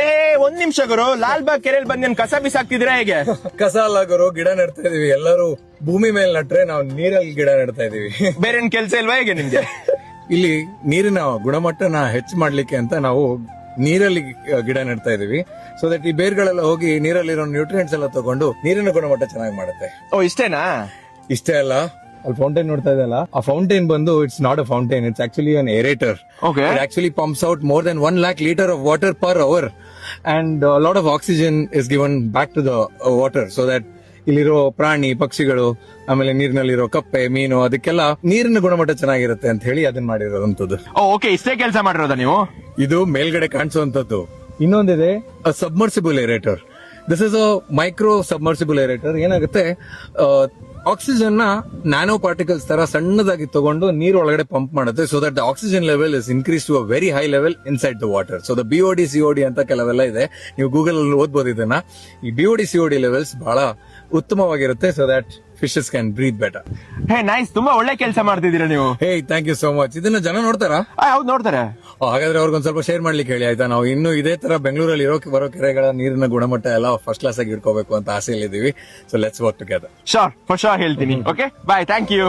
ಏ ಒಂದ್ ನಿಮಿಷ ಗುರು, ಲಾಲ್ ಬಾಗ್ ಕೆರೆಯಲ್ಲಿ ಬಂದ್ ಕಸ ಬಿಸಾಕ್ತಿದ್ದೀರಾ ಹೇಗೆ? ಕಸ ಅಲ್ಲ ಗುರು, ಗಿಡ ನೆಡ್ತಾ ಇದೀವಿ. ಎಲ್ಲರೂ ಭೂಮಿ ಮೇಲೆ ನಟ್ರೆ ನಾವು ನೀರಲ್ಲಿ ಗಿಡ ನೆಡ್ತಾ ಇದೀವಿ. ಬೇರೆ ಏನ್ ಕೆಲ್ಸ ಇಲ್ವಾ ಹೇಗೆ ನಿಮ್ಗೆ? ಇಲ್ಲಿ ನೀರಿನ ಗುಣಮಟ್ಟನ ಹೆಚ್ಚು ಮಾಡ್ಲಿಕ್ಕೆ ಅಂತ ನಾವು ನೀರಲ್ಲಿ ಗಿಡ ನೆಡ್ತಾ ಇದೀವಿ. ಸೊ ದಟ್ ಈ ಬೇರ್ಗಳೆಲ್ಲ ಹೋಗಿ ನೀರಲ್ಲಿರೋ ನ್ಯೂಟ್ರಿಯೆಂಟ್ಸ್ ಎಲ್ಲ ತಗೊಂಡು ನೀರಿನ ಗುಣಮಟ್ಟ ಚೆನ್ನಾಗಿ ಮಾಡುತ್ತೆ. ಓ ಇಷ್ಟೇನಾ? ಇಷ್ಟೇ ಅಲ್ಲ, ಅಲ್ಲಿ ಫೌಂಟೈನ್ ನೋಡ್ತಾ ಇದೆಯಲ್ಲ, ಆ ಫೌಂಟೈನ್ ಬಂದು it's not a fountain, it's actually an aerator. Okay. It actually pumps out more than 1 lakh liter of water per hour, and a lot of oxygen is given back to the water, so that ಇಲ್ಲಿರೋ ಪ್ರಾಣಿ ಪಕ್ಷಿಗಳು ಆಮೇಲೆ ನೀರಿನಲ್ಲಿರೋ ಕಪ್ಪೆ ಮೀನು ಅದಕ್ಕೆಲ್ಲ ನೀರಿನ ಗುಣಮಟ್ಟ ಚೆನ್ನಾಗಿರುತ್ತೆ ಅಂತ ಹೇಳಿ ಅದನ್ನ ಮಾಡಿರೋದಂಥದ್ದು. ಓಕೆ, ಇಷ್ಟೇ ಕೆಲಸ ಮಾಡಿರೋದಾ ನೀವು? ಇದು ಮೇಲ್ಗಡೆ ಕಾಣಿಸುವಂತದ್ದು. ಇನ್ನೊಂದಿದೆ submersible aerator. This is a micro submersible aerator. ಏನಾಗುತ್ತೆ, ಆಕ್ಸಿಜನ್ ನ ನ್ಯಾನೋ ಪಾರ್ಟಿಕಲ್ಸ್ ತರ ಸಣ್ಣದಾಗಿ ತಗೊಂಡು ನೀರ್ ಒಳಗಡೆ ಪಂಪ್ ಮಾಡುತ್ತೆ. So that the oxygen level is increase to a very high level inside the water. So the BOD COD ಅಂತ ಕೆಲವೆಲ್ಲ ಇದೆ, ನೀವು ಗೂಗಲ್ ಅಲ್ಲಿ ಓದ್ಬೋದು ಇದನ್ನ. ಈ BOD COD ಲೆವೆಲ್ಸ್ ಬಹಳ ಉತ್ತಮವಾಗಿರುತ್ತೆ. So that fishes can breathe better. Hey nice, ತುಂಬಾ ಒಳ್ಳೆ ಕೆಲಸ ಮಾಡ್ತಿದ್ದೀರಾ ನೀವು. Hey thank you so much. ಇದನ್ನ ಜನ ನೋಡ್ತಾರಾ? ಹೌದು ನೋಡ್ತಾರೆ. ಹಾಗಾದ್ರೆ ಅವ್ರಿಗೊಂದ್ ಸ್ವಲ್ಪ ಶೇರ್ ಮಾಡ್ಲಿಕ್ಕೆ ಹೇಳಿ ಆಯ್ತಾ. ನಾವು ಇನ್ನು ಇದೇ ತರ ಬೆಂಗಳೂರಲ್ಲಿ ಬರೋ ಕೆರೆಗಳ ನೀರಿನ ಗುಣಮಟ್ಟ ಎಲ್ಲ ಫಸ್ಟ್ ಕ್ಲಾಸ್ ಆಗಿ ಇಟ್ಕೋಬೇಕು ಅಂತ ಆಸೆಯಲ್ಲಿದ್ದೀವಿ. So let's work together. Sure, for sure ಹೇಳ್ತೀನಿ. Okay bye, thank you.